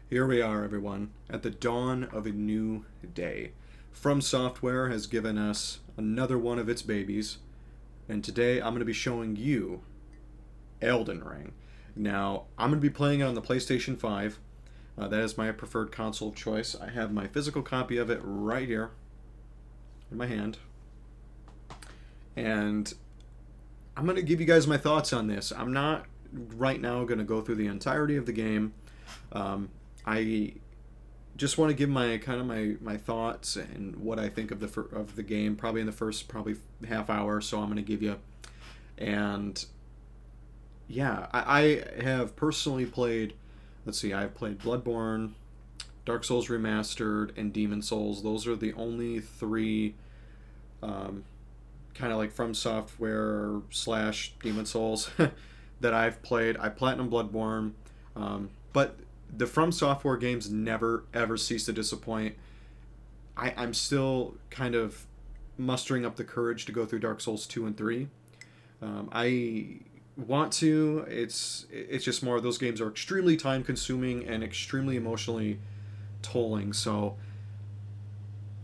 Here we are, everyone, at the dawn of a new day. From Software has given us another one of its babies, and today I'm going to be showing you Elden Ring. Now, I'm going to be playing it on the PlayStation 5. That is my preferred console of choice. I have my physical copy of it right here in my hand. And I'm going to give you guys my thoughts on this. I'm not right now going to go through the entirety of the game. I just want to give my thoughts and what I think of the game probably in the first half hour. So I'm going to give you, and yeah, I have personally played. Let's see, I've played Bloodborne, Dark Souls Remastered, and Demon Souls. Those are the only three kind of like From Software slash Demon Souls that I've played. I platinum Bloodborne, but the From Software games never ever cease to disappoint. I'm still kind of mustering up the courage to go through Dark Souls 2 and 3. I want to. It's just more, those games are extremely time consuming and extremely emotionally tolling. So,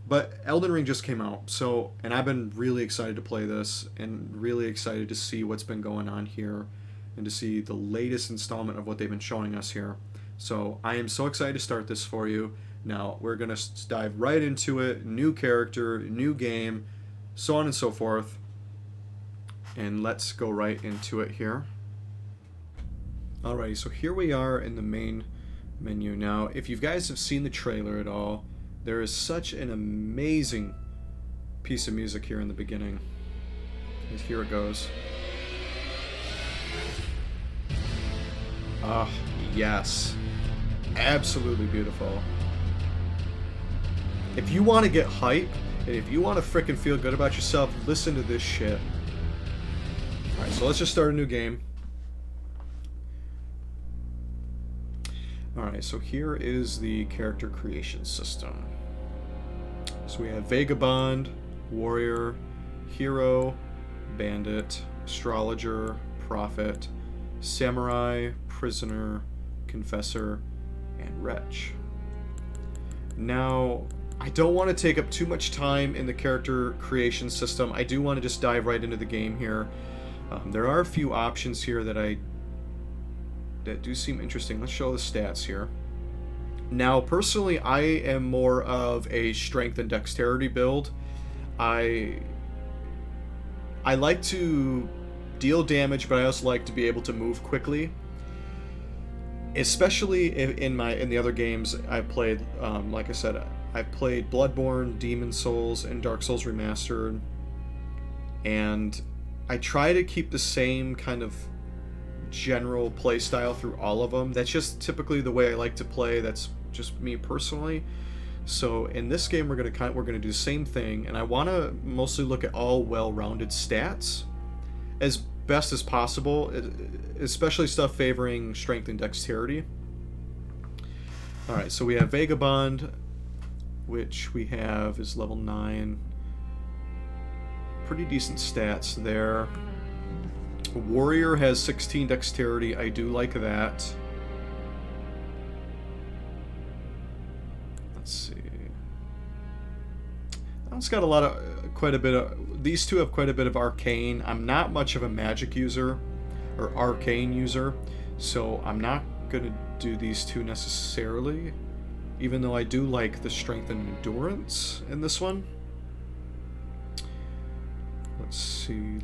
but Elden Ring just came out, so, and I've been really excited to play this and really excited to see what's been going on here and to see the latest installment of what they've been showing us here. So I am so excited to start this for you. Now we're going to dive right into it. New character, new game, so on and so forth. And let's go right into it here. Alrighty, so here we are in the main menu. Now, if you guys have seen the trailer at all, there is such an amazing piece of music here in the beginning. Here it goes. Ah, yes. Absolutely beautiful. If you want to get hype, and if you want to frickin' feel good about yourself, listen to this shit. Alright, so let's just start a new game. Alright, so here is the character creation system. So we have Vagabond, Warrior, Hero, Bandit, Astrologer, Prophet, Samurai, Prisoner, Confessor, and Wretch. Now, I don't want to take up too much time in the character creation system. I do want to just dive right into the game here. There are a few options here that do seem interesting. Let's show the stats here. Now, personally, I am more of a strength and dexterity build. I like to deal damage, but I also like to be able to move quickly. Especially in the other games I've played, like I said, I've played Bloodborne, Demon Souls, and Dark Souls Remastered, and I try to keep the same kind of general play style through all of them. That's just typically the way I like to play. That's just me personally. So in this game, we're gonna do the same thing, and I want to mostly look at all well-rounded stats as best as possible, especially stuff favoring strength and dexterity. Alright, so we have Vagabond, which we have is level 9. Pretty decent stats there. Warrior has 16 dexterity. I do like that. Let's see. It's got quite a bit of, these two have quite a bit of arcane. I'm not much of a magic user or arcane user, so I'm not gonna do these two necessarily, even though I do like the strength and endurance in this one. Let's see,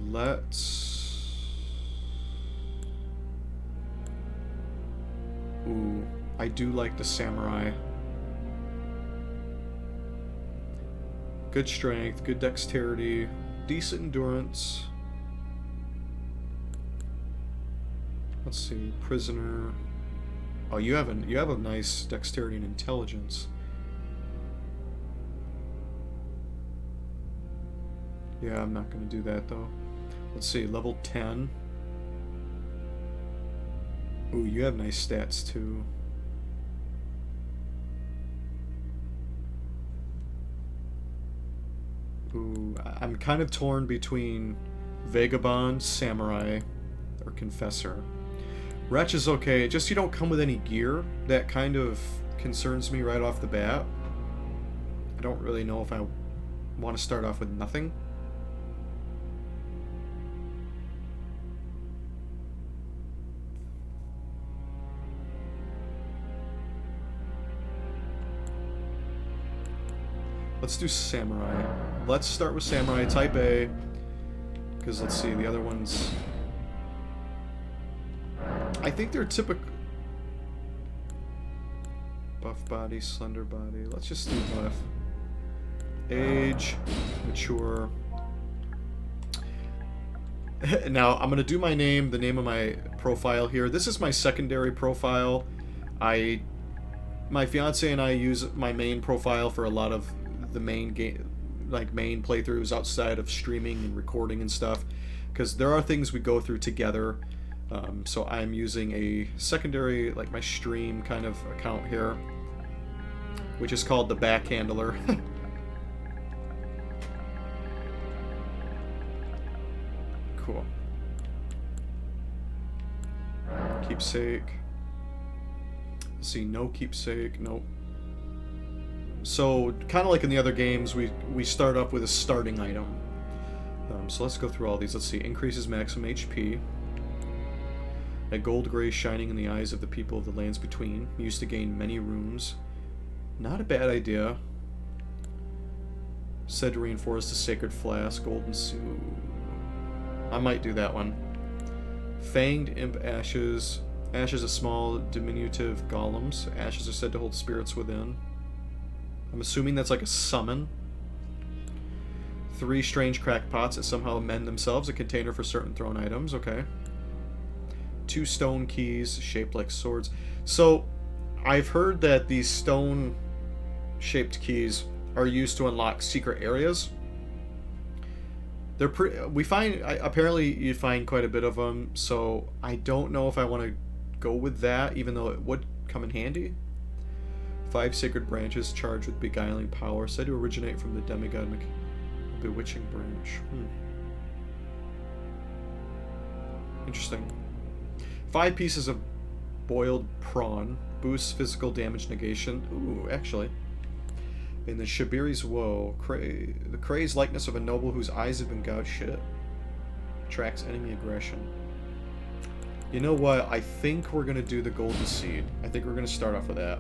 ooh, I do like the samurai. Good strength, good dexterity, decent endurance. Let's see, prisoner. Oh, you have a nice dexterity and intelligence. Yeah, I'm not gonna do that though. Let's see, level 10. Ooh, you have nice stats too. Ooh, I'm kind of torn between Vagabond, Samurai, or Confessor. Wretch is okay. Just you don't come with any gear. That kind of concerns me right off the bat. I don't really know if I want to start off with nothing. Let's do Samurai. Let's start with Samurai Type A. Because let's see, the other ones... I think they're typical... Buff body, slender body. Let's just do buff. Age, mature. Now, I'm going to do my name, the name of my profile here. This is my secondary profile. My fiance and I use my main profile for a lot of the main game, like main playthroughs outside of streaming and recording and stuff. Because there are things we go through together. So I'm using a secondary, like my stream kind of account here, which is called the Backhandler. Cool. Keepsake. Let's see, no keepsake, nope. So, kind of like in the other games, we start up with a starting item. So let's go through all these. Let's see, increases maximum HP. A gold gray shining in the eyes of the people of the lands between. Used to gain many runes. Not a bad idea. Said to reinforce the sacred flask. Golden Sue. I might do that one. Fanged imp ashes. Ashes of small diminutive golems. Ashes are said to hold spirits within. I'm assuming that's like a summon. 3 strange crackpots that somehow mend themselves. A container for certain thrown items. Okay. 2 stone keys shaped like swords. So, I've heard that these stone-shaped keys are used to unlock secret areas. They're apparently you find quite a bit of them, so I don't know if I want to go with that, even though it would come in handy. 5 sacred branches charged with beguiling power, said to originate from the demigod bewitching branch. Interesting. 5 pieces of boiled prawn. Boosts physical damage negation. Ooh, actually. In the Shabiri's Woe. The crazed likeness of a noble whose eyes have been gouged. Shit. Tracks enemy aggression. You know what? I think we're going to do the Golden Seed. I think we're going to start off with that.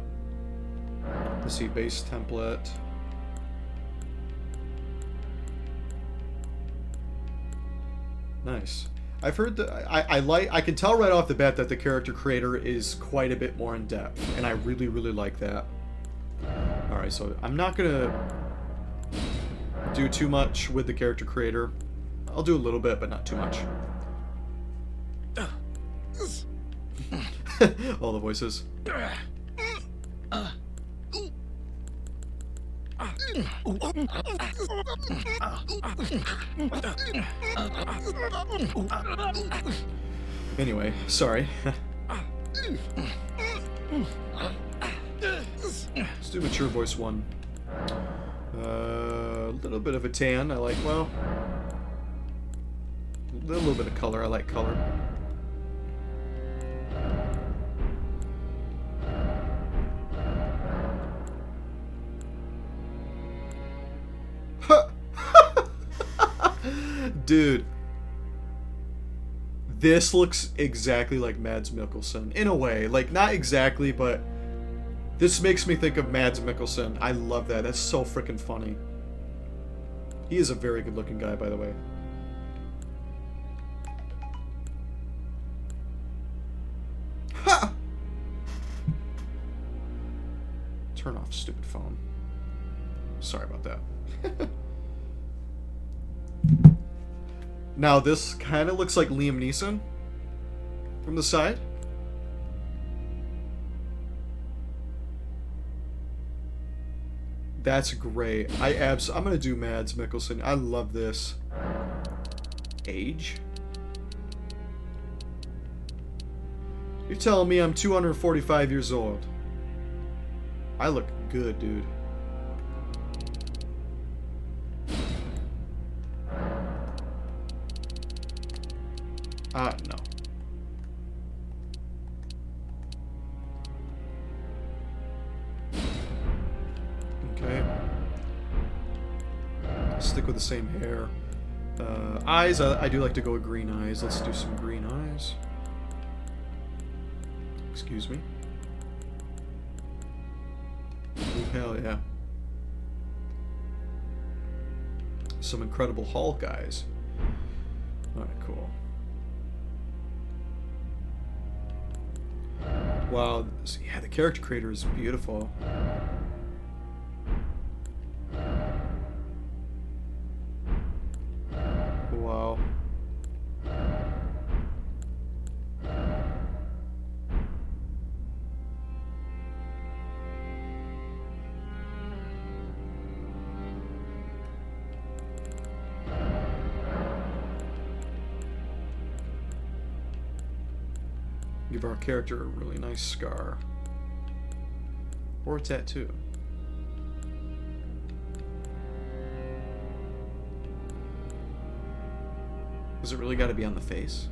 Let's see. Base template. Nice. I've heard that I can tell right off the bat that the character creator is quite a bit more in depth, and I really, really like that. Alright, so I'm not gonna do too much with the character creator. I'll do a little bit, but not too much. All the voices. Anyway, sorry. Let's do mature voice 1. A little bit of a tan. I like, well, a little bit of color. I like color. Dude, this looks exactly like Mads Mikkelsen in a way. Like, not exactly, but this makes me think of Mads Mikkelsen. I love that. That's so freaking funny. He is a very good looking guy, by the way. Ha! Turn off stupid phone. Sorry about that. Now, this kind of looks like Liam Neeson from the side. That's great. I'm gonna do Mads Mikkelsen. I love this. Age? You're telling me I'm 245 years old. I look good, dude. No. stick with the same hair. Eyes, I do like to go with green eyes. Let's do some green eyes. Excuse me. Ooh, hell yeah. Some Incredible Hulk eyes. Alright, cool. Wow, yeah, the character creator is beautiful. Wow. Give our character a really nice scar. Or a tattoo. Does it really got to be on the face?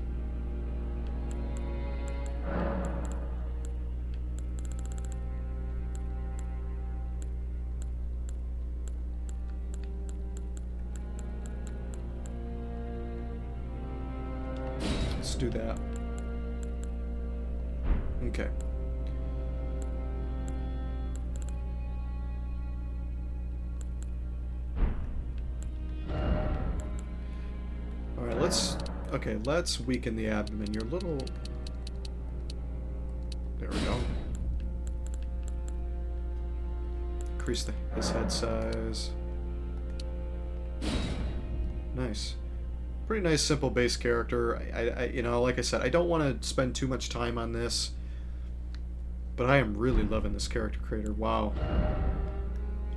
Let's do that. Okay. Alright, let's weaken the abdomen. You're a little... There we go. Increase his head size. Nice. Pretty nice, simple base character. I you know, like I said, I don't want to spend too much time on this. But I am really loving this character creator. Wow.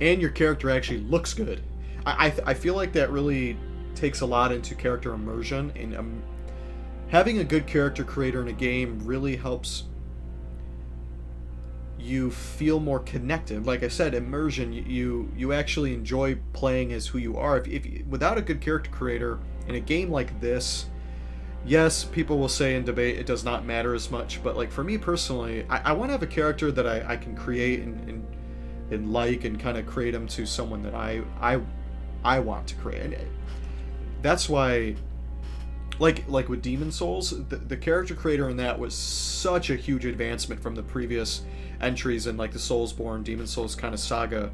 And your character actually looks good. I feel like that really takes a lot into character immersion. And having a good character creator in a game really helps you feel more connected. Like I said, immersion. You actually enjoy playing as who you are. If without a good character creator in a game like this, yes, people will say in debate it does not matter as much, but like for me personally, I want to have a character that I can create and like and kind of create him to someone that I want to create. And that's why, like with Demon Souls, the character creator in that was such a huge advancement from the previous entries in like the Soulsborne, Demon Souls kind of saga.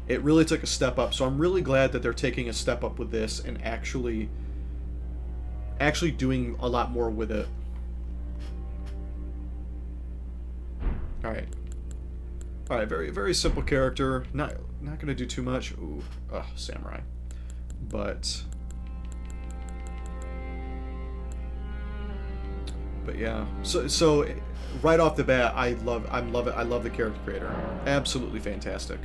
It really took a step up, so I'm really glad that they're taking a step up with this and actually doing a lot more with it. Alright. Alright, very, very simple character. Not gonna do too much. Ooh, samurai. But yeah. So right off the bat, I love the character creator. Absolutely fantastic.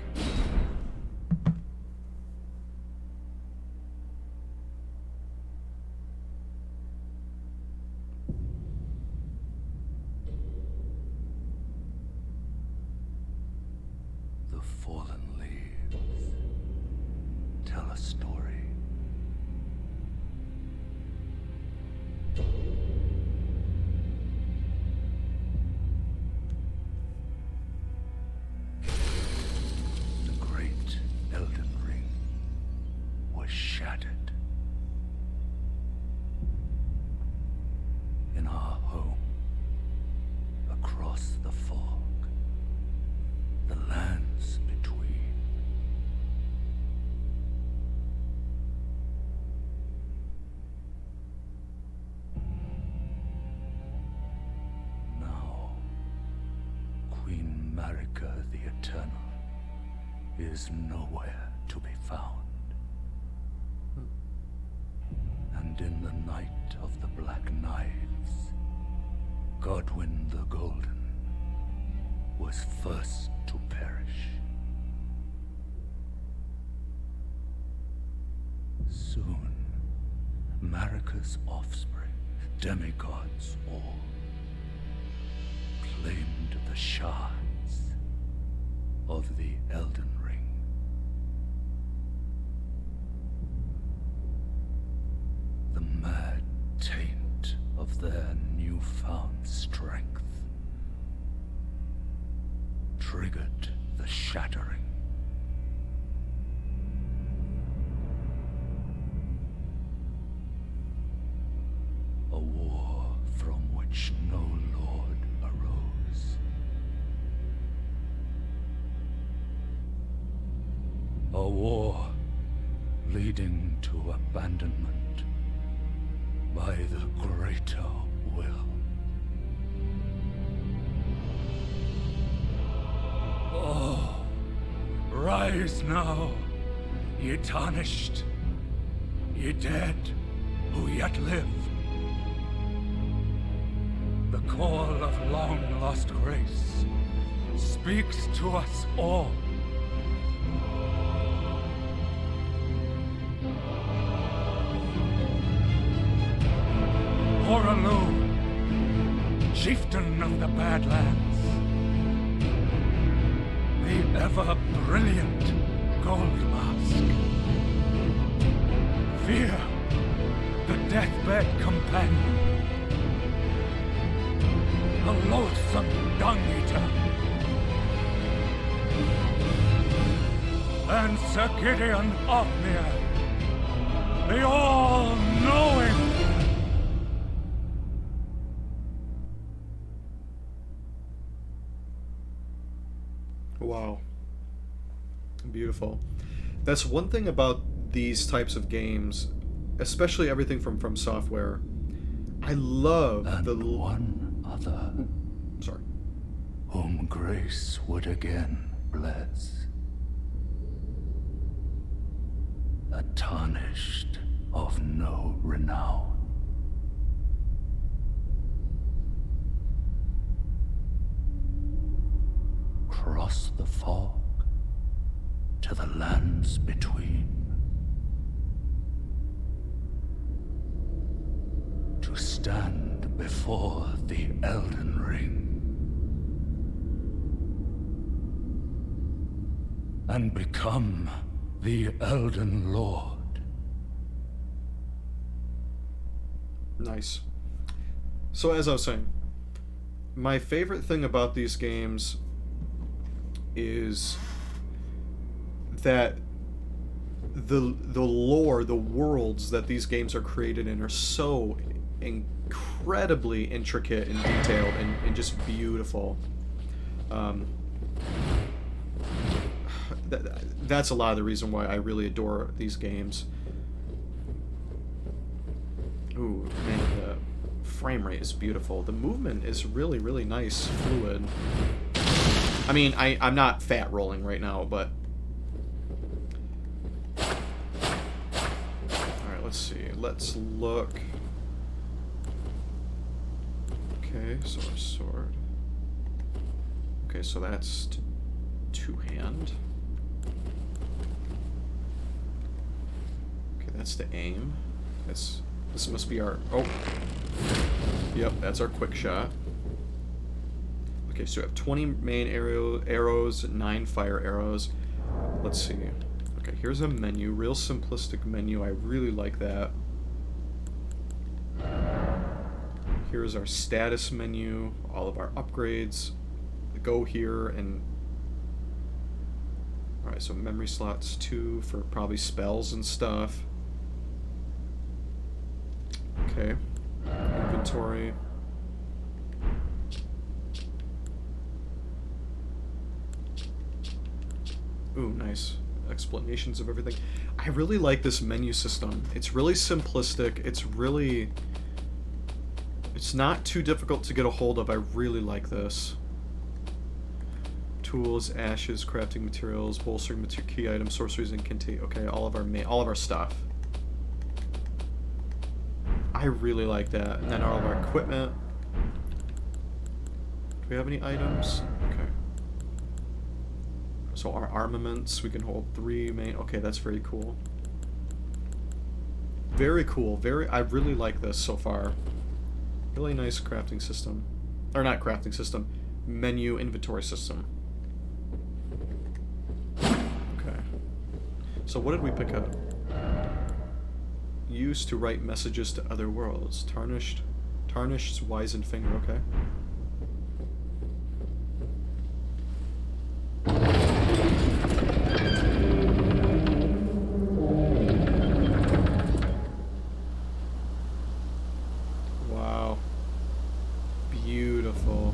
The great Elden Ring was shattered. In our home, across the fog, the lands between. Now, Queen Marika the Eternal is nowhere to be found. And in the night of the Black Knives, Godwyn the Golden was first to perish. Soon, Marika's offspring, demigods all, claimed the shards of the Elden Ring. The mad taint of their newfound strength triggered the shattering. A war leading to abandonment by the greater will. Oh, rise now, ye tarnished, ye dead who yet live. The call of long-lost grace speaks to us all. Horalu, chieftain of the Badlands, the ever-brilliant Gold Mask. Fear, the deathbed companion, the loathsome dung-eater, and Sir Gideon Othmere, the all-knowing. Wow. Beautiful. That's one thing about these types of games, especially everything from Software. I love and the one other. Sorry. Whom grace would again bless. A tarnished of no renown. Cross the fog to the lands between. To stand before the Elden Ring. And become the Elden Lord. Nice. So as I was saying, my favorite thing about these games is that the lore, the worlds that these games are created in are so incredibly intricate and detailed and just beautiful. That's a lot of the reason why I really adore these games. Ooh, man, the frame rate is beautiful. The movement is really, really nice, fluid. I mean, I'm not fat rolling right now, but... Alright, let's see. Let's look. Okay, so our sword. Okay, so that's two-hand. Okay, that's the aim. This must be our... Oh! Yep, that's our quick shot. Okay, so we have 20 main arrows, 9 fire arrows. Let's see. Okay, here's a menu. Real simplistic menu. I really like that. Here's our status menu. All of our upgrades go here and... Alright, so memory slots 2 for probably spells and stuff. Okay. Inventory. Ooh, nice. Explanations of everything. I really like this menu system. It's really simplistic. It's not too difficult to get a hold of. I really like this. Tools, ashes, crafting materials, bolstering key items, sorceries, and contain. Okay, all of our stuff. I really like that. And then all of our equipment. Do we have any items? Okay. So our armaments, we can hold 3 main... Okay, that's very cool. Very cool. I really like this so far. Really nice crafting system. Or not crafting system. Menu inventory system. Okay. So what did we pick up? Used to write messages to other worlds. Tarnished wizened finger, okay. Wow. Beautiful.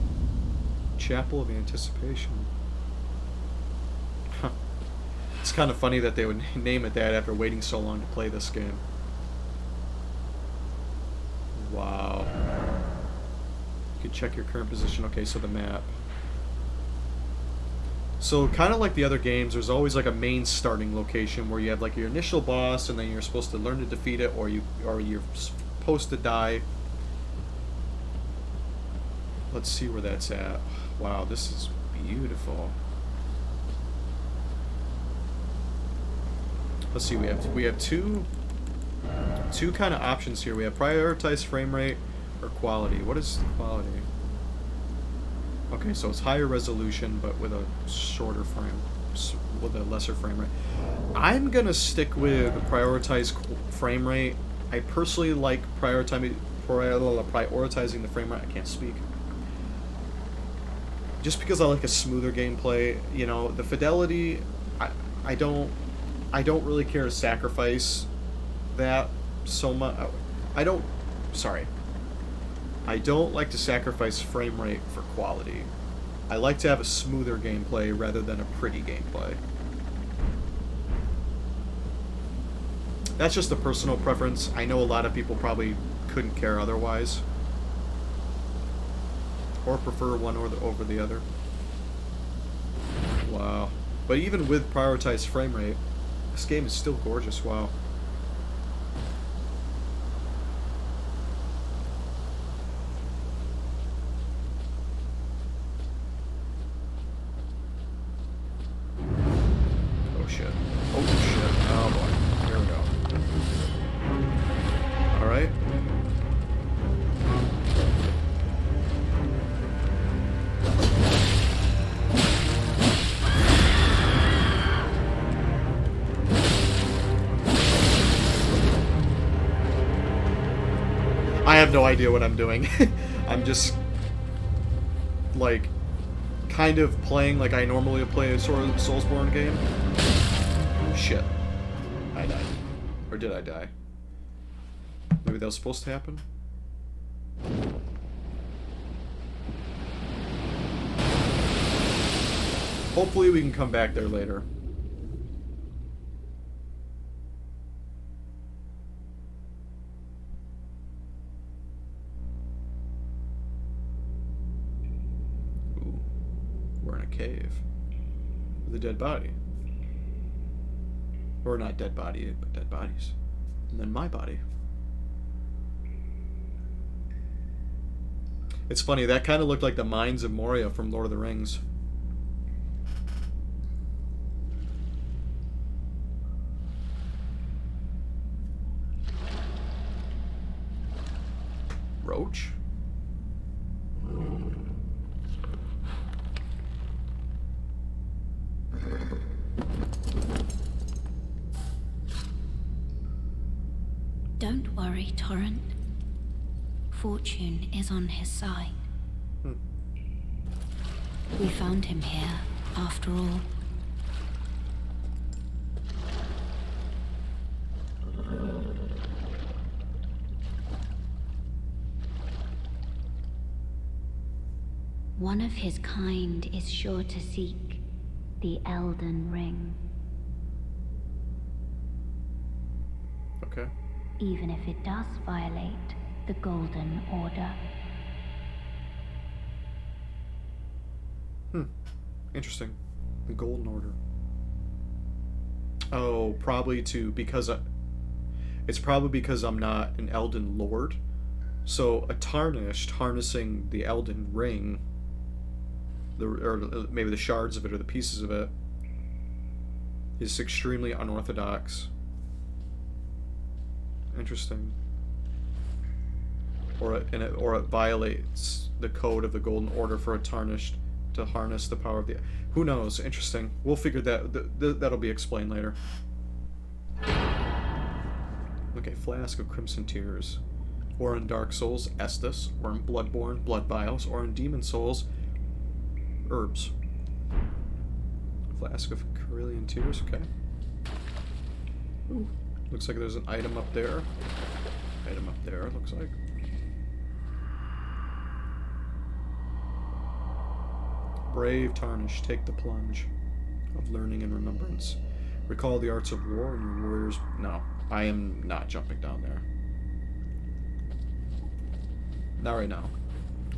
Chapel of Anticipation. Huh. kind of funny that they would name it that after waiting so long to play this game. Wow. You can check your current position. Okay, so the map. So kind of like the other games, there's always like a main starting location where you have like your initial boss, and then you're supposed to learn to defeat it, or you're supposed to die. Let's see where that's at. Wow, this is beautiful. Let's see, we have two kind of options here. We have prioritize frame rate or quality. What is the quality? Okay, so it's higher resolution, but with a shorter frame, with a lesser frame rate. I'm gonna stick with prioritize frame rate. I personally like prioritizing the frame rate. I can't speak. Just because I like a smoother gameplay. You know, the fidelity, I don't really care to sacrifice that so much. I don't like to sacrifice frame rate for quality. I like to have a smoother gameplay rather than a pretty gameplay. That's just a personal preference. I know a lot of people probably couldn't care otherwise. Or prefer one over the other. Wow. But even with prioritized frame rate, this game is still gorgeous. Wow. Oh shit. Oh shit. Oh boy. Here we go. Alright. I have no idea what I'm doing. I'm just, like, kind of playing like I normally play a Soulsborne game. Shit. I died. Or did I die? Maybe that was supposed to happen? Hopefully we can come back there later. We're in a cave with a dead body. Or not dead body, but dead bodies. And then my body. It's funny, that kind of looked like the mines of Moria from Lord of the Rings. Roach? Don't worry, Torrent. Fortune is on his side. We found him here, after all. One of his kind is sure to seek the Elden Ring. Okay. Even if it does violate the Golden Order. Interesting. The Golden Order. Oh, probably because it's probably because I'm not an Elden Lord. So a Tarnished harnessing the Elden Ring, or maybe the shards of it or the pieces of it, is extremely unorthodox. Interesting. Or it violates the code of the Golden Order for a Tarnished to harness the power of the... Who knows? Interesting. We'll figure that'll be explained later. Okay, Flask of Crimson Tears. Or in Dark Souls, Estus. Or in Bloodborne, Blood Vials. Or in Demon Souls, Herbs. Flask of Carillion Tears, okay. Ooh. Looks like there's an item up there. Item up there, looks like. Brave Tarnish, take the plunge of learning and remembrance. Recall the arts of war and your warriors. No, I am not jumping down there. Not right now.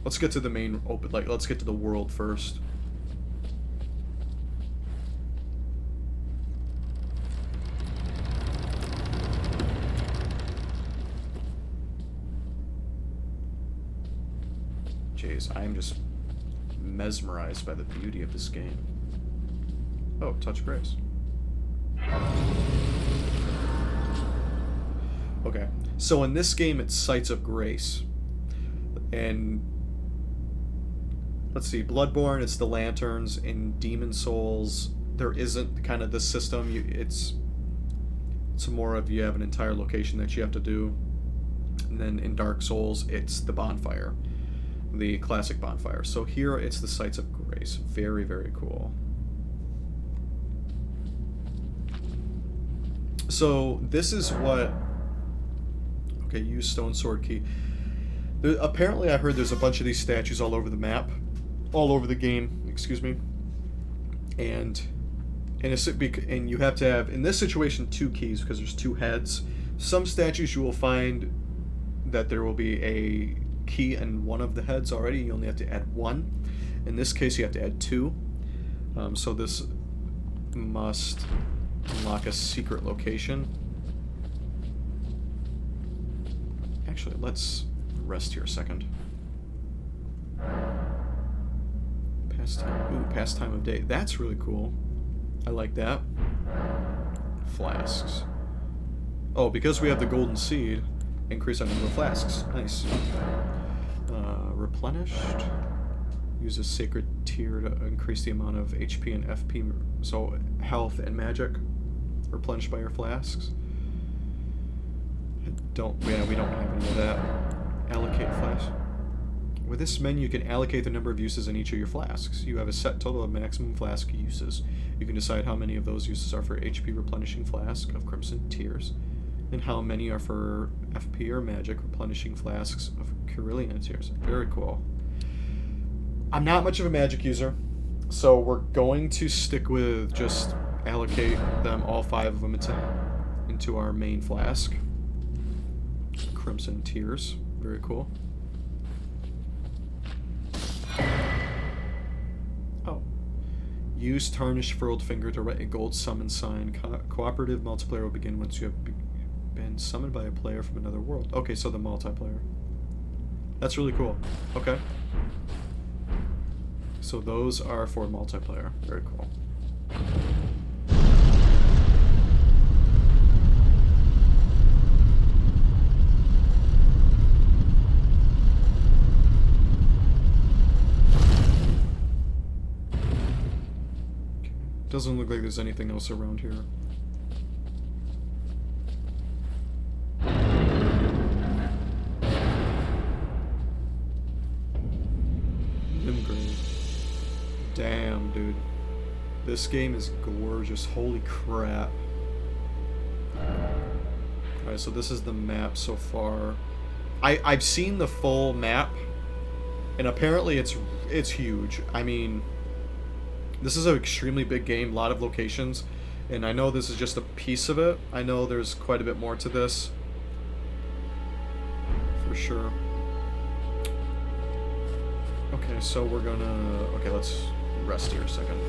Let's get to the main open. Like, let's get to the world first. Jeez, I am just mesmerized by the beauty of this game. Oh, touch grace. Okay, so in this game it's Sites of Grace. And let's see, Bloodborne, it's the lanterns. In Demon Souls, there isn't kind of the system. It's more of you have an entire location that you have to do. And then in Dark Souls, it's the bonfire. The classic bonfire. So here it's the Sites of Grace. Very, very cool. So this is what... Okay, use stone sword key. Apparently I heard there's a bunch of these statues all over the map. All over the game, excuse me. And you have to have, in this situation, 2 keys because there's 2 heads. Some statues you will find that there will be a key in one of the heads already. You only have to add 1. In this case, you have to add 2. So this must unlock a secret location. Actually, let's rest here a second. Past time of day. That's really cool. I like that. Flasks. Oh, because we have the golden seed, increase our number of flasks. Nice. Replenished. Use a sacred tier to increase the amount of HP and FP, so health and magic replenished by your flasks. We don't have any of that. Allocate flasks. With this menu, you can allocate the number of uses in each of your flasks. You have a set total of maximum flask uses. You can decide how many of those uses are for HP replenishing flask of Crimson Tears, and how many are for FP or magic replenishing flasks of Cerulean Tears. Very cool. I'm not much of a magic user, so we're going to stick with just allocate them, all 5 of them, into our main flask. Crimson Tears. Very cool. Oh. Use Tarnished Furled Finger to write a gold summon sign. Cooperative multiplayer will begin once you have been summoned by a player from another world. Okay, so the multiplayer. That's really cool. Okay. So those are for multiplayer. Very cool. Doesn't look like there's anything else around here. Limgrave. Damn, dude. This game is gorgeous. Holy crap. Alright, so this is the map so far. I've seen the full map, and apparently it's huge. I mean, this is an extremely big game, a lot of locations, and I know this is just a piece of it. I know there's quite a bit more to this, for sure. Okay, so we're gonna... Okay, let's rest here a second.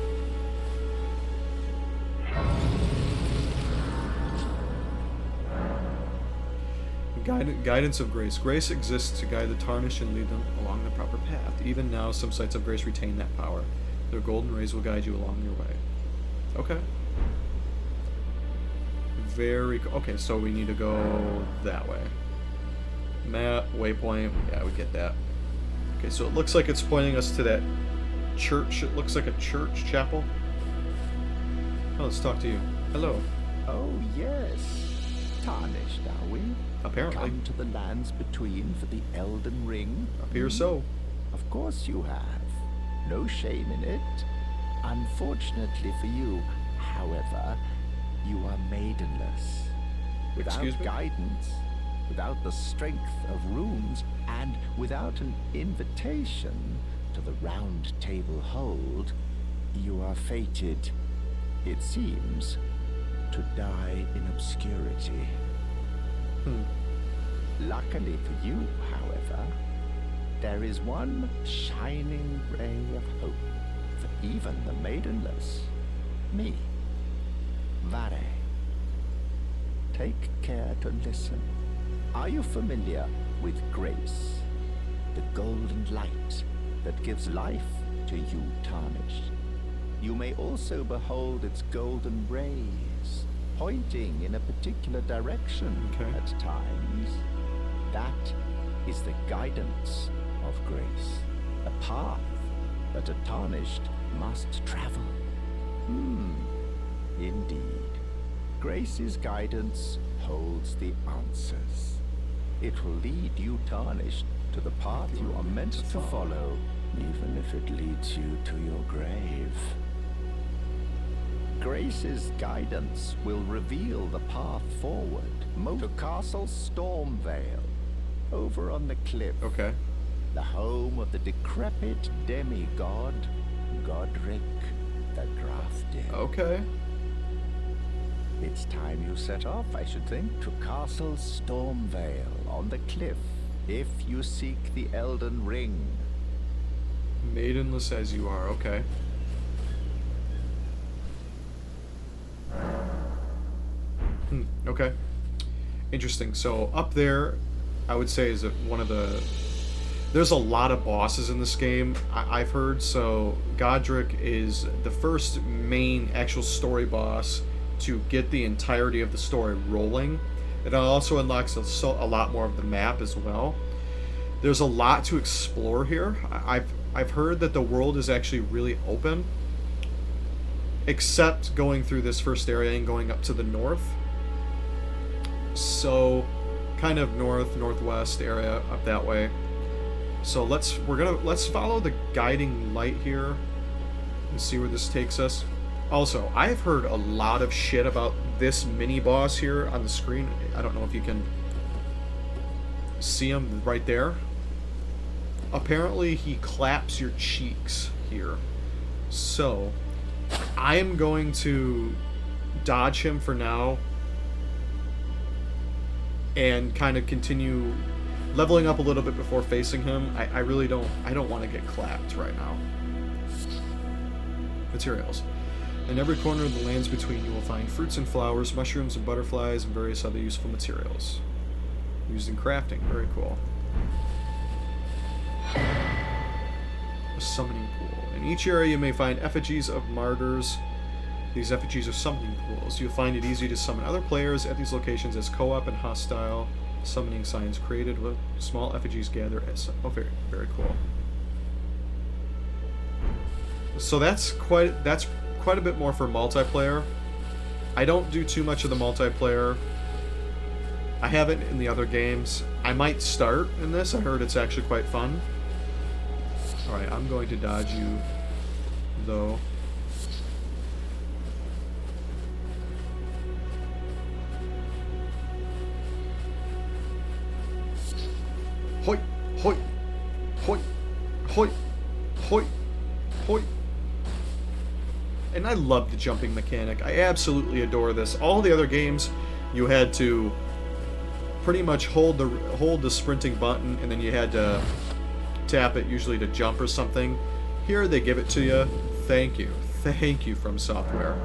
Guidance of Grace. Grace exists to guide the tarnished and lead them along the proper path. Even now, some sites of grace retain that power. Their golden rays will guide you along your way. Okay. Very... Okay, so we need to go that way. Map, waypoint. Yeah, we get that. Okay, so it looks like it's pointing us to that church. It looks like a church, chapel. Oh, let's talk to you. Hello. Oh, yes. Tarnished, are we? Apparently. Come to the lands between for the Elden Ring? Appears so. Of course you have. No shame in it. Unfortunately for you, however, you are maidenless. Without guidance, without the strength of runes, and without an invitation to the Round Table Hold, you are fated, it seems, to die in obscurity. Luckily for you, however, there is one shining ray of hope for even the maidenless. Me, Vare. Take care to listen. Are you familiar with grace? The golden light that gives life to you tarnished. You may also behold its golden rays, pointing in a particular direction at times. That is the guidance of grace, a path that a tarnished must travel. Indeed. Grace's guidance holds the answers. It will lead you tarnished to the path you are meant to follow, even if it leads you to your grave. Grace's guidance will reveal the path forward to Castle Stormvale, over on the cliff. Okay. The home of the decrepit demigod, Godric the Grafted. Okay. It's time you set off, I should think, to Castle Stormvale on the cliff, if you seek the Elden Ring. Maidenless as you are, okay. Okay. Interesting. So up there, I would say is one of the... There's a lot of bosses in this game, I've heard. So Godric is the first main actual story boss to get the entirety of the story rolling. It also unlocks a lot more of the map as well. There's a lot to explore here. I've heard that the world is actually really open, except going through this first area and going up to the north. So kind of northwest area up that way. So let's follow the guiding light here and see where this takes us. Also, I have heard a lot of shit about this mini boss here on the screen. I don't know if you can see him right there. Apparently he claps your cheeks here. So I am going to dodge him for now and kind of continue leveling up a little bit before facing him. I really don't want to get clapped right now. Materials. In every corner of the lands between you will find fruits and flowers, mushrooms and butterflies, and various other useful materials. Used in crafting. Very cool. A summoning pool. In each area you may find effigies of martyrs. These effigies are summoning pools. You'll find it easy to summon other players at these locations as co-op and hostile summoning signs created with small effigies gather as... Oh, very, very cool. So that's quite a bit more for multiplayer. I don't do too much of the multiplayer. I haven't in the other games. I might start in this. I heard it's actually quite fun. Alright, I'm going to dodge you, though. Hoi! Hoi! Hoi! Hoi! Hoi! Hoi! And I love the jumping mechanic. I absolutely adore this. All the other games, you had to pretty much hold the sprinting button, and then you had to tap it usually to jump or something. Here they give it to you. Thank you. Thank you, From Software.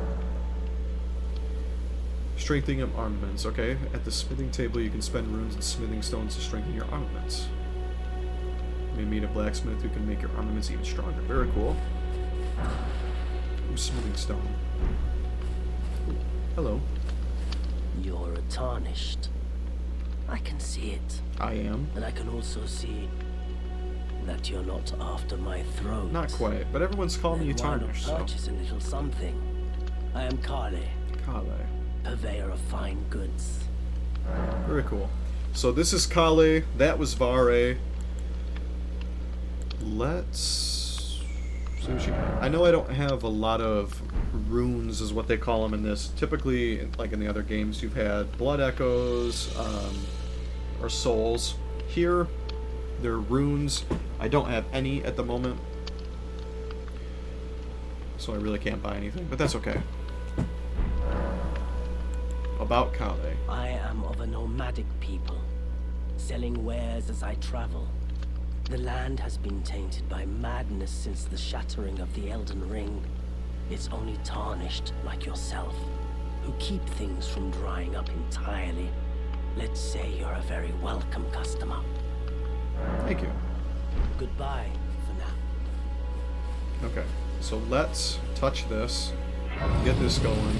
Strengthening of armaments. Okay, at the smithing table you can spend runes and smithing stones to strengthen your armaments. You may meet a blacksmith who can make your armaments even stronger. Very cool. Smithing stone. Hello. You're a tarnished. I can see it. I am. And I can also see that you're not after my throat. Not quite, but everyone's calling you tarnished, so... Purchase a little something. I am Kale. Kale. Purveyor of fine goods. Very cool. So this is Kale, that was Vare. Let's... I know I don't have a lot of runes, is what they call them in this. Typically, like in the other games, you've had blood echoes, or souls. Here, they're runes. I don't have any at the moment, so I really can't buy anything, but that's okay. about Kale. I am of a nomadic people, selling wares as I travel. The land has been tainted by madness since the shattering of the Elden Ring. It's only tarnished like yourself, who keep things from drying up entirely. Let's say you're a very welcome customer. Thank you. Goodbye for now. Okay, so let's touch this, get this going.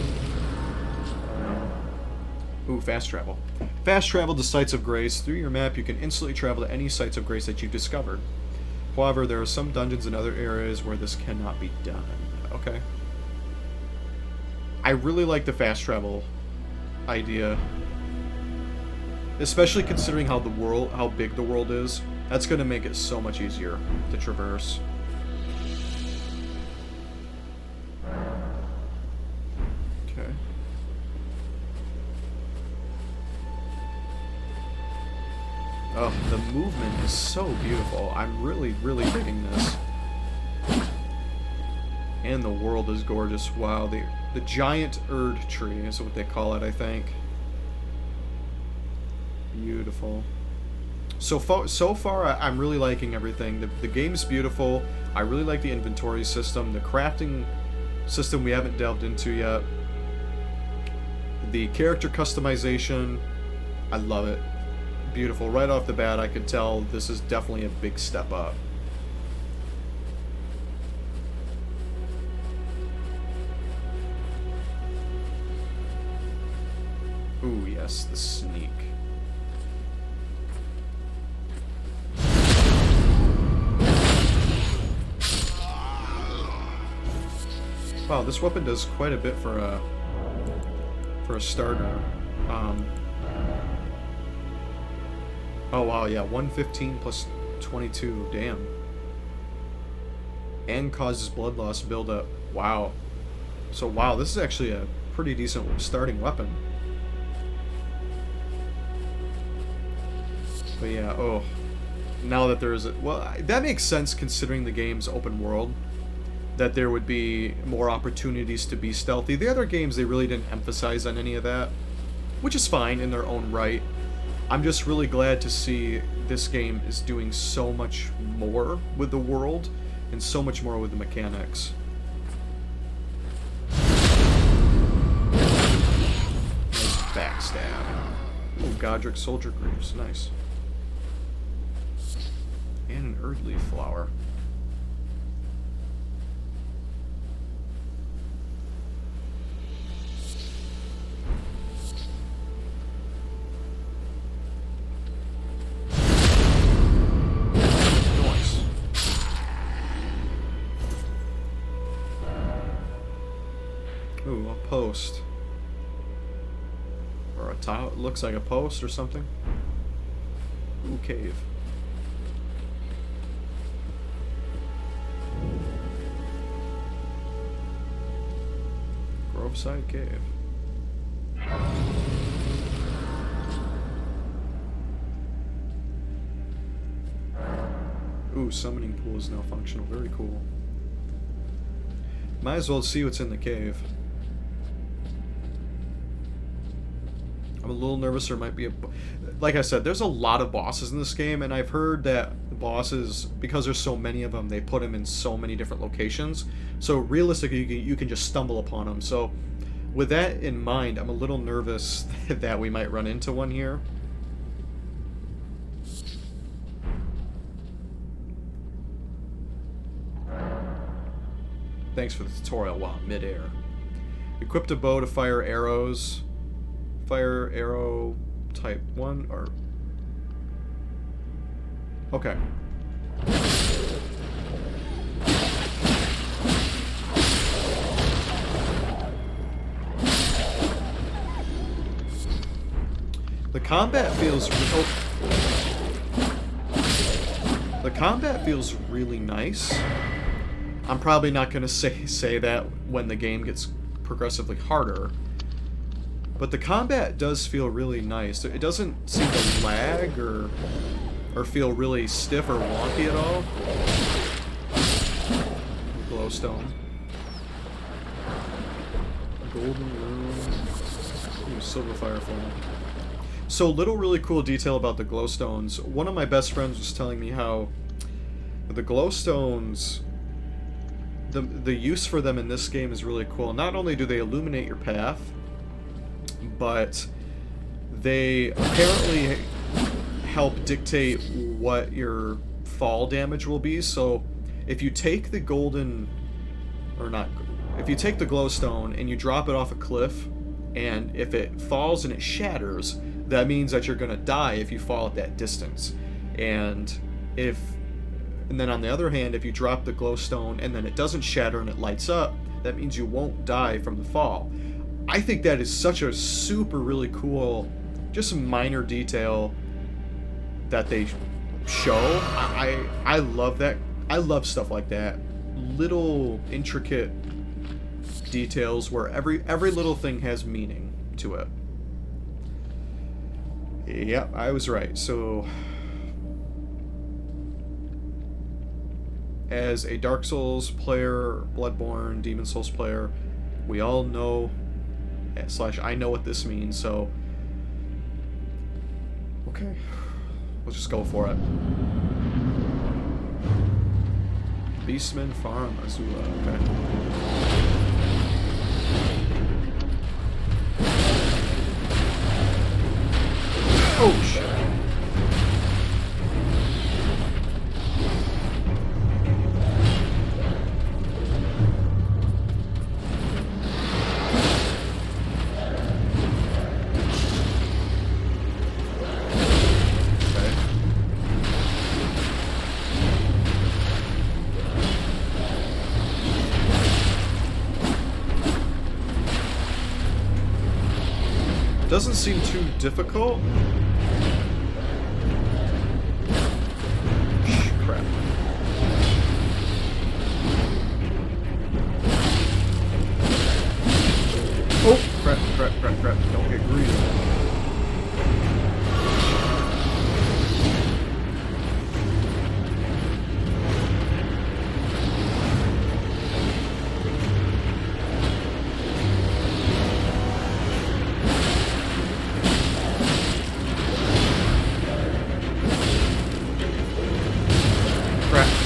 Ooh, fast travel. Fast travel to sites of grace. Through your map, you can instantly travel to any sites of grace that you've discovered. However, there are some dungeons and other areas where this cannot be done. Okay. I really like the fast travel idea. Especially considering how big the world is. That's going to make it so much easier to traverse. Okay. Oh, the movement is so beautiful. I'm really, really digging this. And the world is gorgeous. Wow, the giant Erd tree is what they call it, I think. Beautiful. So far, I'm really liking everything. The game's beautiful. I really like the inventory system. The crafting system we haven't delved into yet. The character customization, I love it. Beautiful. Right off the bat, I could tell this is definitely a big step up. Ooh, yes, the sneak. Wow, this weapon does quite a bit for a starter. Oh wow, yeah, 115 plus 22, damn. And causes blood loss buildup. Wow. So wow, this is actually a pretty decent starting weapon. But yeah, oh. Now that there is a... Well, that makes sense considering the game's open world. That there would be more opportunities to be stealthy. The other games, they really didn't emphasize on any of that. Which is fine in their own right. I'm just really glad to see this game is doing so much more with the world. And so much more with the mechanics. Nice backstab. Ooh, Godric Soldier Greaves. Nice. And an Erdleaf Flower. Ooh, a post. Or a tile. It looks like a post or something. Ooh, cave. Groveside Cave. Ooh, summoning pool is now functional. Very cool. Might as well see what's in the cave. I'm a little nervous there might be a... Like I said, there's a lot of bosses in this game, and I've heard that the bosses, because there's so many of them, they put them in so many different locations. So realistically, you can just stumble upon them. So with that in mind, I'm a little nervous that we might run into one here. Thanks for the tutorial while midair. Equipped a bow to fire arrows. Fire arrow type 1 or... Okay. The combat feels... The combat feels really nice. I'm probably not going to say that when the game gets progressively harder. But the combat does feel really nice. It doesn't seem to lag or feel really stiff or wonky at all. Glowstone. Golden rune. Ooh, silver firefly. So, little really cool detail about the glowstones. One of my best friends was telling me how the glowstones, the use for them in this game is really cool. Not only do they illuminate your path, but they apparently help dictate what your fall damage will be. So, if you take the golden, or not, if you take the glowstone and you drop it off a cliff, and if it falls and it shatters, that means that you're gonna die if you fall at that distance. And then on the other hand, if you drop the glowstone and then it doesn't shatter and it lights up, that means you won't die from the fall. I think that is such a super really cool, just minor detail that they show. I love that. I love stuff like that. Little intricate details where every little thing has meaning to it. Yep, I was right. So, as a Dark Souls player, Bloodborne, Demon Souls player, we all know, / I know what this means, so, okay, let's just go for it. Beastman Farm, Azula, okay. Oh, shit. Doesn't seem too difficult. Crap. Oh, crap. Don't get greedy.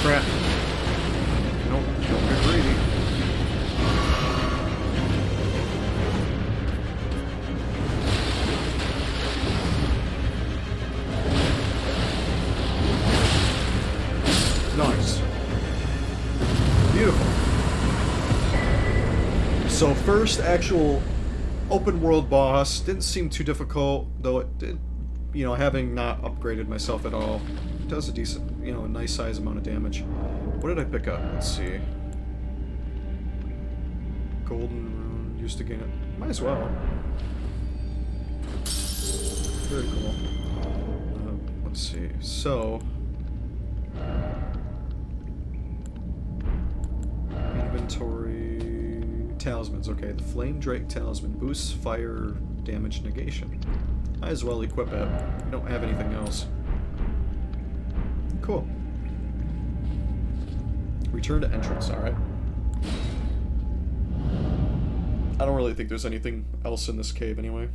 Crap. Nope, don't get greedy. Nice. Beautiful. So first actual open world boss didn't seem too difficult, though it did, having not upgraded myself at all, does a decent, a nice size amount of damage. What did I pick up? Let's see. Golden rune, used to gain it. Might as well. Very cool. Let's see. So, inventory talismans. Okay, the Flame Drake talisman boosts fire damage negation. Might as well equip it. We don't have anything else. Cool. Return to entrance, alright. I don't really think there's anything else in this cave anyway.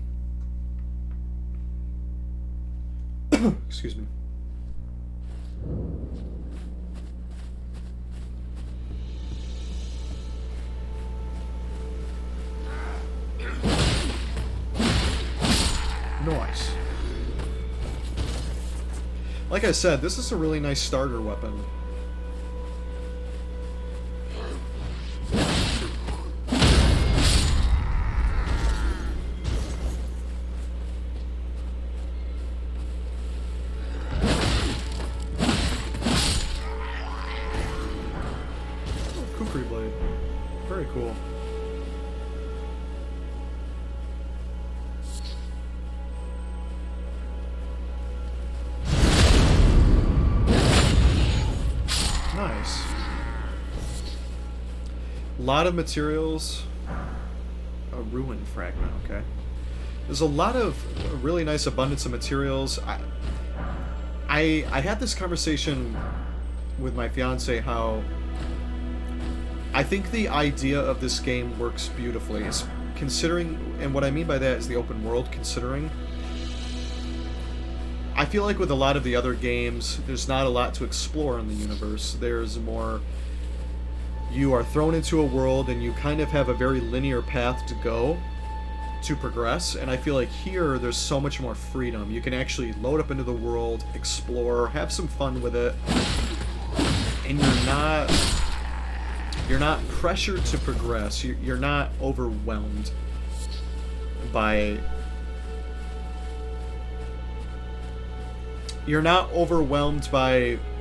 Excuse me. Nice. Like I said, this is a really nice starter weapon. Kukri blade. Very cool. Nice. A lot of materials. A ruin fragment, okay. There's a lot of really nice abundance of materials. I had this conversation with my fiance how I think the idea of this game works beautifully. considering, and what I mean by that is the open world, considering I feel like with a lot of the other games, there's not a lot to explore in the universe. There's more, you are thrown into a world and you kind of have a very linear path to go to progress, and I feel like here there's so much more freedom. You can actually load up into the world, explore, have some fun with it, and you're not pressured to progress. You're not overwhelmed by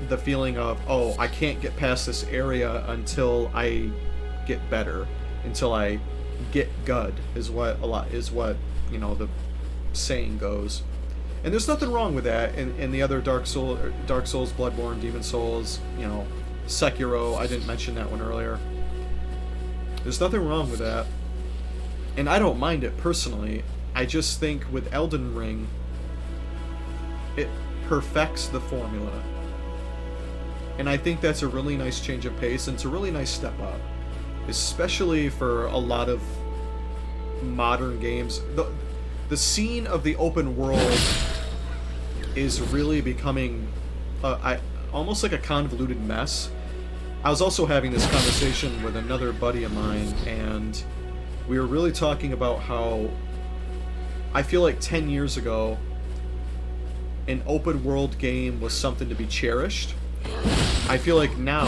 the feeling of, oh, I can't get past this area until I get better, until I get good, is what you know, the saying goes. And there's nothing wrong with that in the other Dark Souls, Bloodborne, Demon Souls, you know, Sekiro. I didn't mention that one earlier. There's nothing wrong with that, and I don't mind it personally. I just think with Elden Ring, it perfects the formula, and I think that's a really nice change of pace, and it's a really nice step up, especially for a lot of modern games. The scene of the open world is really becoming almost like a convoluted mess. I was also having this conversation with another buddy of mine, and we were really talking about how I feel like 10 years ago, an open world game was something to be cherished. I feel like now,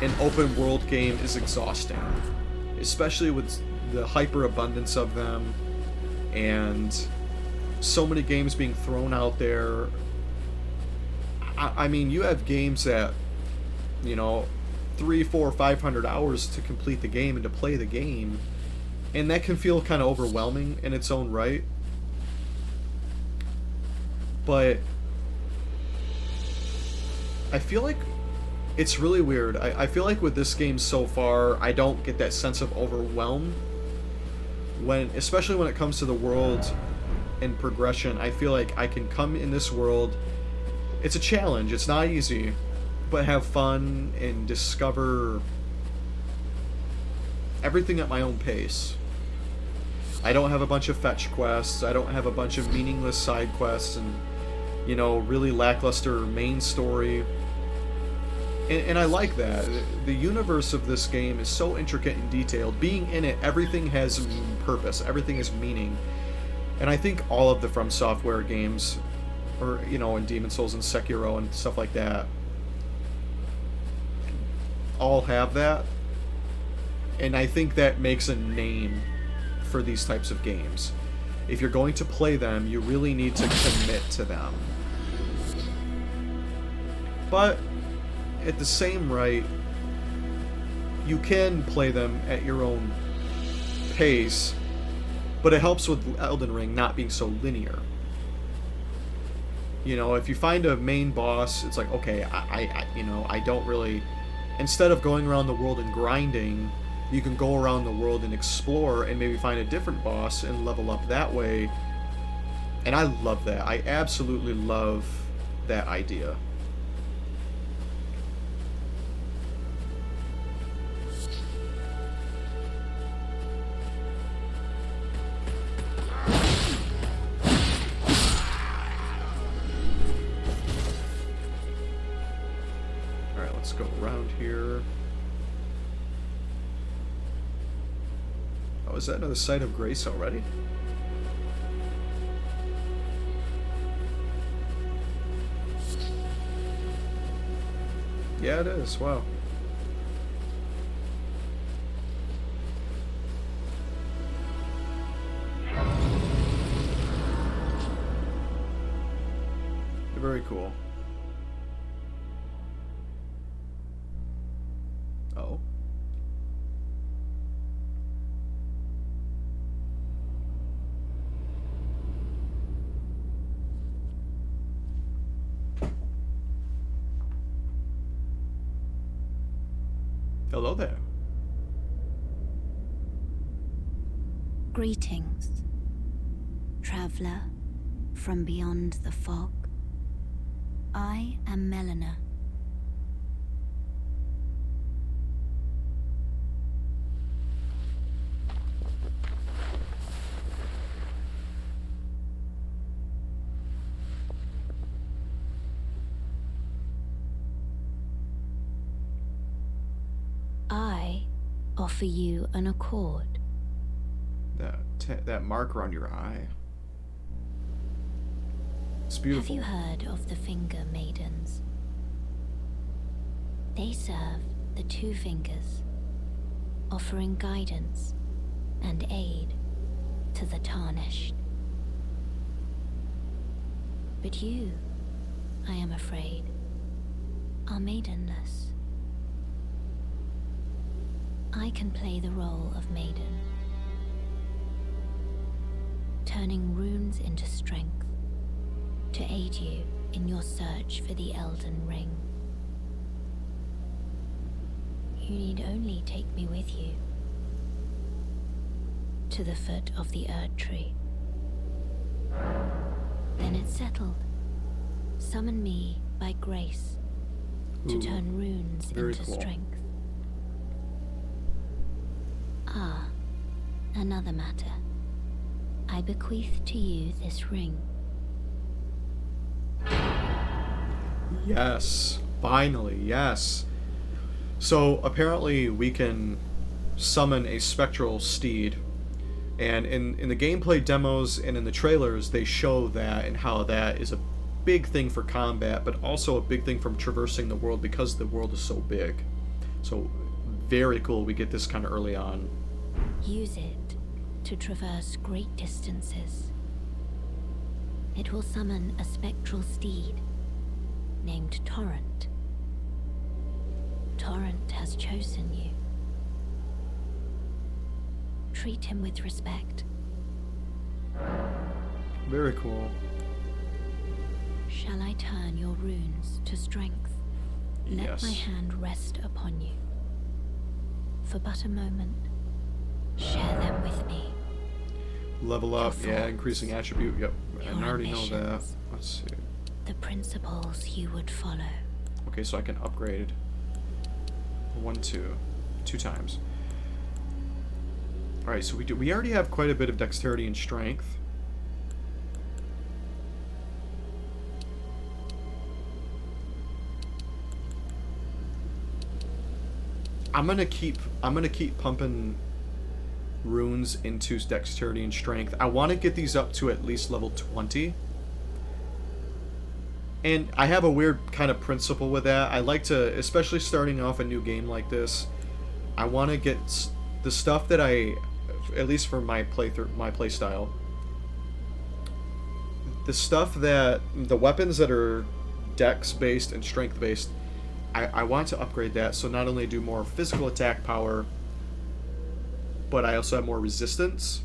an open world game is exhausting, especially with the hyper abundance of them, and so many games being thrown out there. I mean, you have games that, you know, 300, 400, 500 hours to complete the game and to play the game, and that can feel kind of overwhelming in its own right. But I feel like it's really weird. I feel like with this game so far, I don't get that sense of overwhelm, especially when it comes to the world and progression. I feel like I can come in this world. It's a challenge. It's not easy, but have fun and discover everything at my own pace. I don't have a bunch of fetch quests. I don't have a bunch of meaningless side quests and, you know, really lackluster main story. And I like that. The universe of this game is so intricate and detailed. Being in it, everything has purpose. Everything has meaning. And I think all of the From Software games, or, you know, in Demon Souls and Sekiro and stuff like that, all have that. And I think that makes a name for these types of games. If you're going to play them, you really need to commit to them. But at the same right, you can play them at your own pace, but it helps with Elden Ring not being so linear. You know, if you find a main boss, it's like, okay, I don't really, instead of going around the world and grinding, you can go around the world and explore and maybe find a different boss and level up that way. And I love that. I absolutely love that idea. Alright, let's go around here. Oh, is that another Site of Grace already? Yeah, it is. Wow. Very cool. Oh. Hello there. Greetings, traveler from beyond the fog. I am Melina. offer you an accord. That marker on your eye. It's beautiful. Have you heard of the Finger Maidens? They serve the Two Fingers, offering guidance and aid to the Tarnished. But you, I am afraid, are maidenless. I can play the role of maiden, turning runes into strength to aid you in your search for the Elden Ring. You need only take me with you to the foot of the Erd Tree. Then it's settled. Summon me by grace to turn runes into strength. Ah, another matter. I bequeath to you this ring. Yes, finally, yes. So apparently we can summon a spectral steed, and in the gameplay demos and in the trailers they show that and how that is a big thing for combat, but also a big thing from traversing the world because the world is so big. So very cool we get this kind of early on. Use it to traverse great distances. It will summon a spectral steed named Torrent. Torrent has chosen you. Treat him with respect. Very cool. Shall I turn your runes to strength? Let Yes. my hand rest upon you. For but a moment, share them with me. Level up, Your yeah, thoughts, increasing attribute, yep. your I already know that. ambitions. Let's see. The principles you would follow. Okay, so I can upgrade 2 times. Alright, so we already have quite a bit of dexterity and strength. I'm gonna keep pumping runes into dexterity and strength. I want to get these up to at least level 20. And I have a weird kind of principle with that. I like to, especially starting off a new game like this, I want to get the stuff that I, at least for my playthrough, my play style, the stuff that, the weapons that are dex based and strength based, I want to upgrade that, so not only do more physical attack power, but I also have more resistance.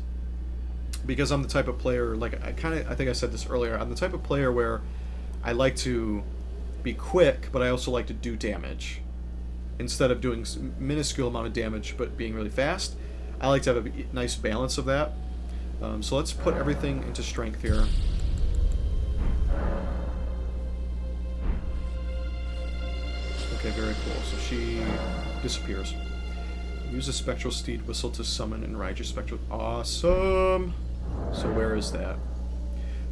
Because I'm the type of player, like I think I said this earlier, I'm the type of player where I like to be quick, but I also like to do damage. Instead of doing minuscule amount of damage, but being really fast, I like to have a nice balance of that. So let's put everything into strength here. Okay, very cool. So she disappears. Use a spectral steed whistle to summon and ride your spectral... Awesome! So where is that?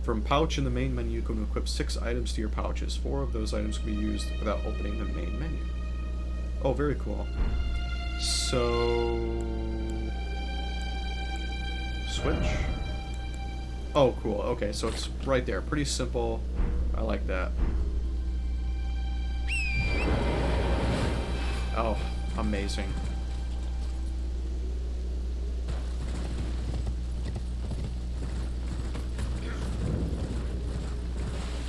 From pouch in the main menu, you can equip 6 items to your pouches. 4 of those items can be used without opening the main menu. Oh, very cool. So... Switch? Oh, cool. Okay, so it's right there. Pretty simple. I like that. Oh, amazing.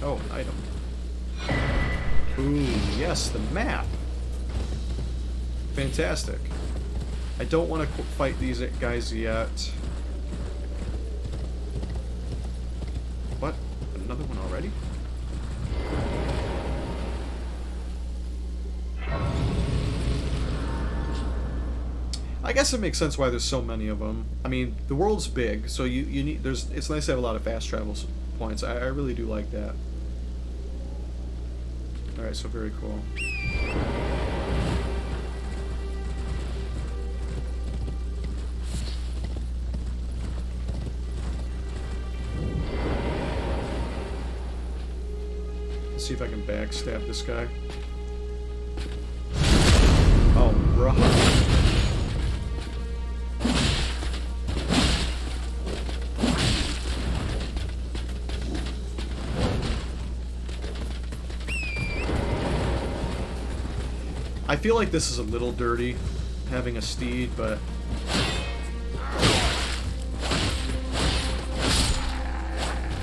Oh, item. Ooh, yes, the map. Fantastic. I don't want to fight these guys yet. What? Another one already? I guess it makes sense why there's so many of them. I mean, the world's big, so you need it's nice to have a lot of fast travel points. I really do like that. Alright, so very cool. Let's see if I can backstab this guy. Oh, right. I feel like this is a little dirty, having a steed, but...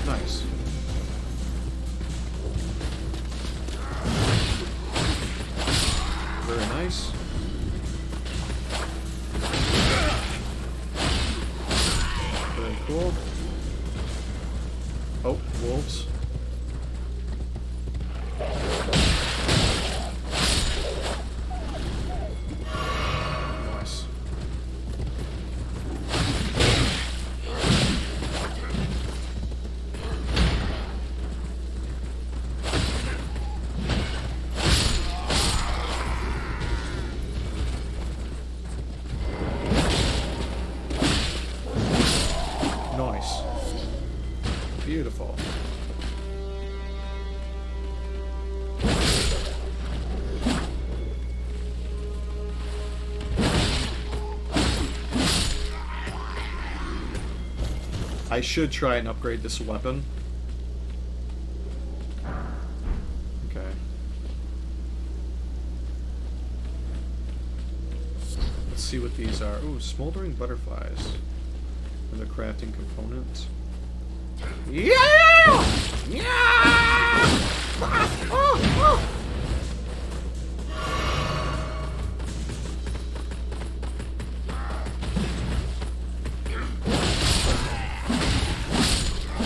Nice. Very nice. Very cool. Oh, wolves. Nice. Nice. Beautiful. I should try and upgrade this weapon. Okay. Let's see what these are. Ooh, smoldering butterflies. And the crafting components. Yeah! Yeah!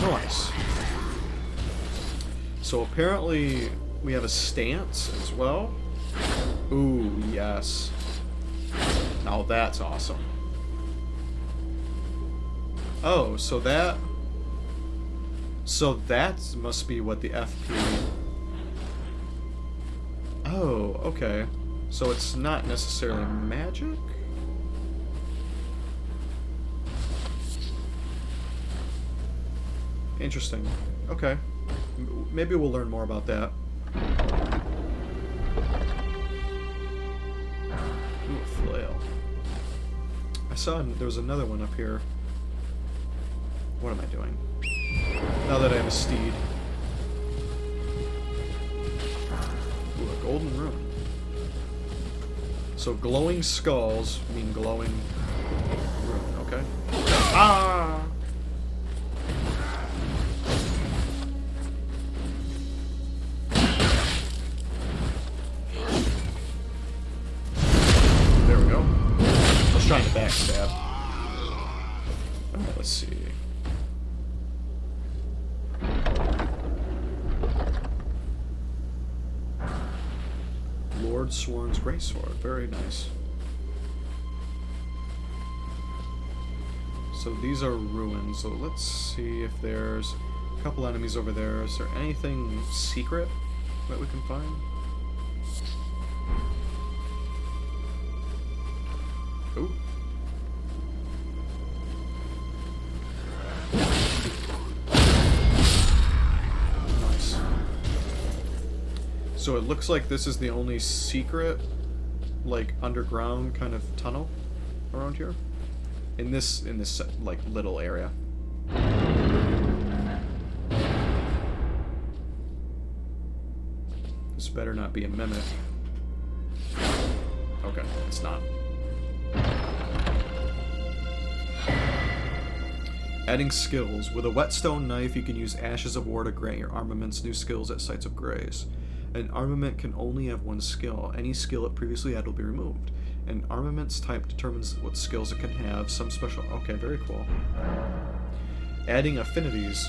Nice. So apparently we have a stance as well. Ooh, yes. Now that's awesome. Oh, so that must be what the FP... Oh, okay. So it's not necessarily magic? Interesting. Okay. Maybe we'll learn more about that. Ooh, a flail. I saw there was another one up here. What am I doing? Now that I have a steed. Ooh, a golden rune. So glowing skulls mean glowing rune, okay? Ah! There we go. I was trying to backstab. Alright, let's see. Lord Sworn's Greatsword. Very nice. So these are ruins. So let's see if there's a couple enemies over there. Is there anything secret that we can find? Ooh. Nice. So it looks like this is the only secret, like, underground kind of tunnel around here. In this like little area. This better not be a mimic. Okay, it's not. Adding skills. With a whetstone knife, you can use Ashes of War to grant your armaments new skills at sites of grace. An armament can only have one skill. Any skill it previously had will be removed. An armament's type determines what skills it can have. Some special... Okay, very cool. Adding affinities.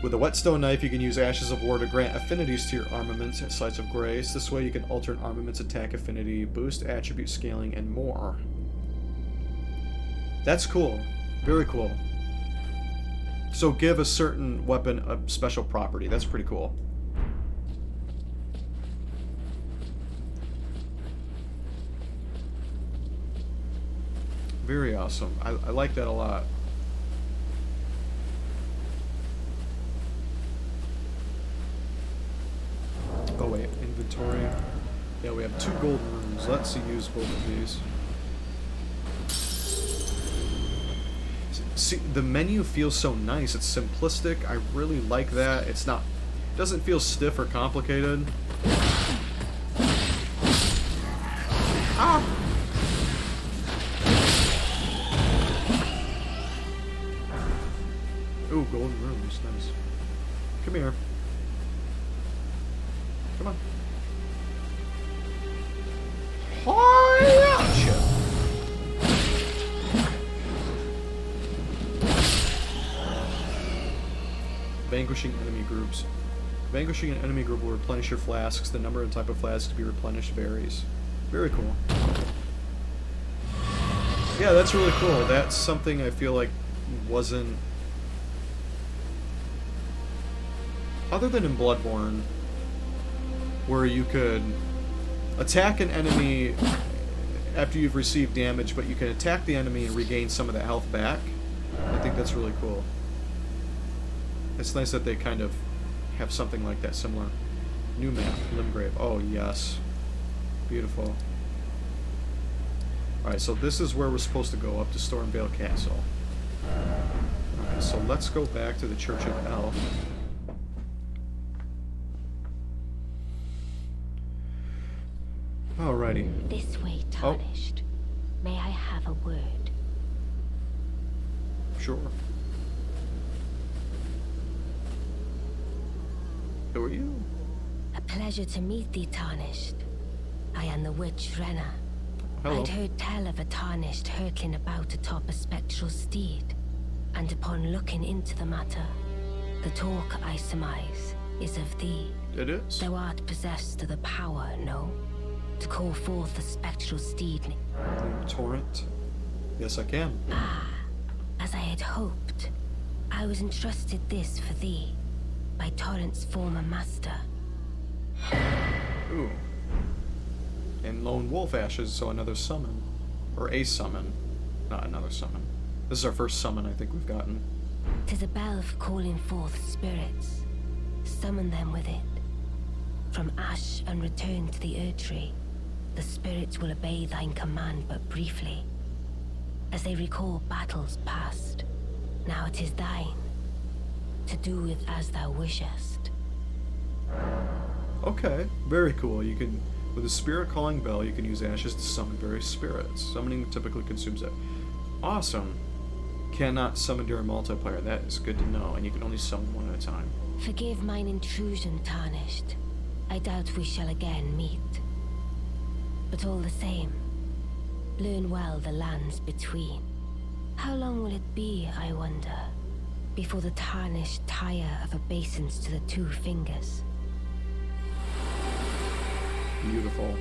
With a whetstone knife, you can use Ashes of War to grant affinities to your armaments at sites of grace. This way you can alter an armament's attack affinity, boost attribute scaling, and more. That's cool. Very cool. So give a certain weapon a special property. That's pretty cool. Very awesome. I like that a lot. Oh wait, inventory. Yeah, we have 2 golden runes. Let's use both of these. See, the menu feels so nice. It's simplistic. I really like that. It's not... It doesn't feel stiff or complicated. Ah! Ooh, golden rooms. Nice. Come here. Come on. Hi-ya! Vanquishing enemy groups. Vanquishing an enemy group will replenish your flasks. The number and type of flask to be replenished varies. Very cool. Yeah, that's really cool. That's something I feel like wasn't... Other than in Bloodborne, where you could attack an enemy after you've received damage, but you can attack the enemy and regain some of that health back. I think that's really cool. It's nice that they kind of have something like that similar. New map, Limgrave. Oh, yes. Beautiful. Alright, so this is where we're supposed to go, up to Stormvale Castle. Alright, so let's go back to the Church of El. Alrighty. This way, Tarnished. May I have a word? Sure. Who are you? A pleasure to meet thee, Tarnished. I am the witch Renna. Hello. I'd heard tell of a Tarnished hurtling about atop a spectral steed, and upon looking into the matter, the talk, I surmise, is of thee. It is. Thou art possessed of the power, no? To call forth the spectral steed. Torrent. Yes, I can. Ah, as I had hoped. I was entrusted this for thee, by Torrent's former master. Ooh. And Lone Wolf Ashes, so another summon. Or a summon. Not another summon. This is our first summon I think we've gotten. 'Tis a bell for calling forth spirits. Summon them with it. From ash and return to the Erdtree, the spirits will obey thine command but briefly, as they recall battles past. Now it is thine, to do with as thou wishest. Okay, very cool. You can, with a spirit calling bell, you can use ashes to summon various spirits. Summoning typically consumes it. Awesome. Cannot summon during multiplayer. That is good to know, and you can only summon one at a time. Forgive mine intrusion, Tarnished. I doubt we shall again meet. But all the same, learn well the lands between. How long will it be, I wonder, before the Tarnished tire of obeisance to the two fingers? Beautiful.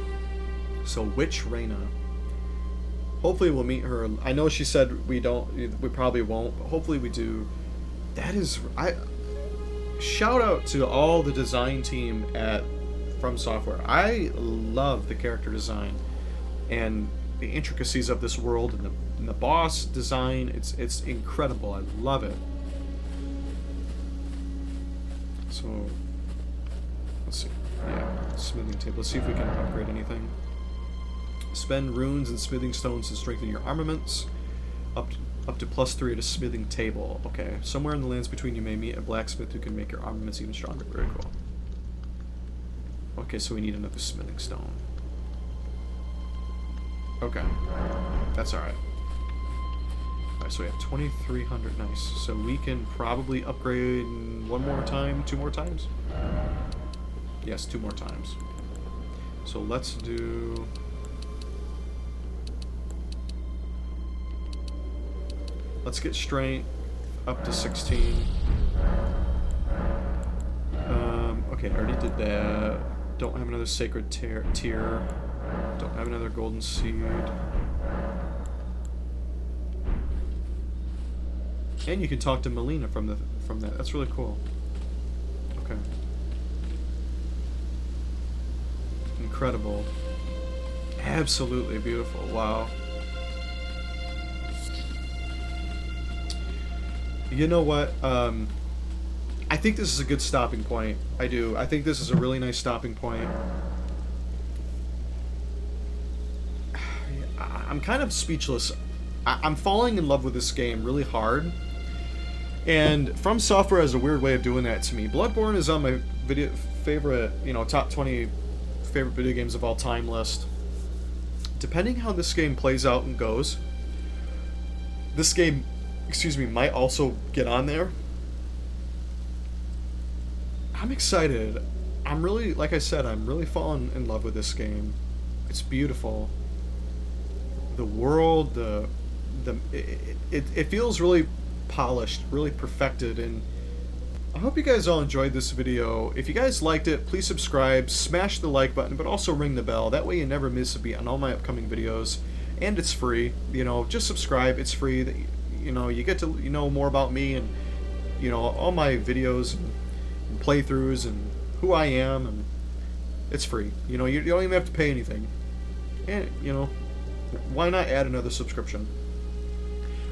So, Witch Reyna. Hopefully we'll meet her. I know she said we probably won't, but hopefully we do. That is... Shout out to all the design team at From Software. I love the character design and the intricacies of this world and the boss design. It's incredible. I love it. So let's see. Yeah, smithing table. Let's see if we can upgrade anything. Spend runes and smithing stones to strengthen your armaments. Up to +3 at a smithing table. Okay. Somewhere in the lands between you may meet a blacksmith who can make your armaments even stronger. Very cool. Okay, so we need another smithing stone. Okay. That's alright. Alright, so we have 2,300. Nice. So we can probably upgrade one more time, 2 more times? Yes, 2 more times. So let's do... Let's get strength up to 16. Okay, I already did that. Don't have another sacred tier. Don't have another golden seed. And you can talk to Melina from that. That's really cool. Okay. Incredible. Absolutely beautiful. Wow. You know what? I think this is a good stopping point. I do. I think this is a really nice stopping point. I'm kind of speechless. I'm falling in love with this game really hard. And From Software has a weird way of doing that to me. Bloodborne is on my favorite, top 20 favorite video games of all time list. depending how this game plays out and goes, this game, might also get on there. I'm excited. I'm really, like I said, I'm really falling in love with this game. It's beautiful. The world, it feels really polished, really perfected, and I hope you guys all enjoyed this video. If you guys liked it, please subscribe, smash the like button, but also ring the bell. That way you never miss a beat on all my upcoming videos, and it's free. You know, just subscribe. It's free. You know, you get to know more about me and all my videos and playthroughs and who I am, and it's free. You don't even have to pay anything. And why not add another subscription?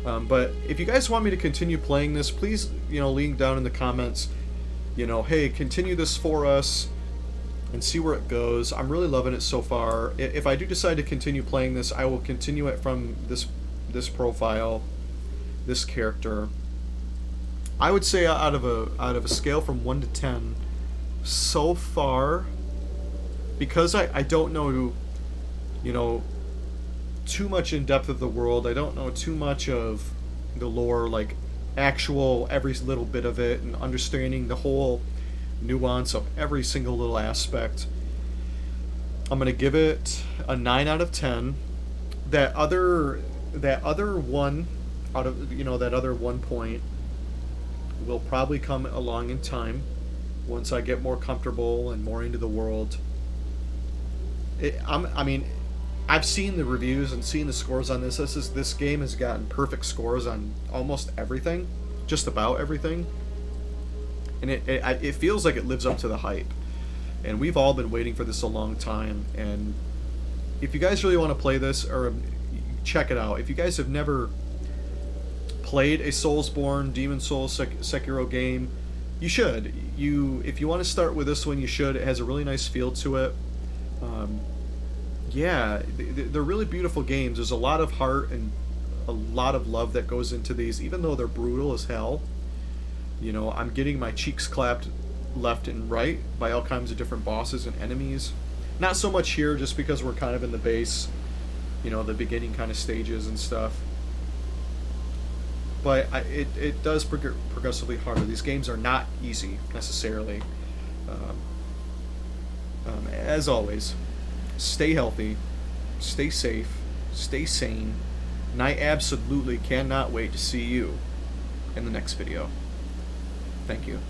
But if you guys want me to continue playing this, please, leave down in the comments, hey, continue this for us and see where it goes. I'm really loving it so far. If I do decide to continue playing this, I will continue it from this profile, this character. I would say out of a scale from 1 to 10, so far, because I don't know, too much in depth of the world. I don't know too much of the lore, like actual every little bit of it, and understanding the whole nuance of every single little aspect. I'm gonna give it a 9 out of 10. That other one out of that other 1 point will probably come along in time once I get more comfortable and more into the world. I've seen the reviews and seen the scores on this. This game has gotten perfect scores on almost everything, just about everything, and it feels like it lives up to the hype. And we've all been waiting for this a long time. And if you guys really want to play this, or check it out. If you guys have never played a Soulsborne, Demon Souls, Sekiro game, you should. If you want to start with this one, you should. It has a really nice feel to it. Yeah, they're really beautiful games. There's a lot of heart and a lot of love that goes into these, even though they're brutal as hell. I'm getting my cheeks clapped left and right by all kinds of different bosses and enemies. Not so much here, just because we're kind of in the base, the beginning kind of stages and stuff. But it does progressively harder. These games are not easy, necessarily. As always, stay healthy, stay safe, stay sane, and I absolutely cannot wait to see you in the next video. Thank you.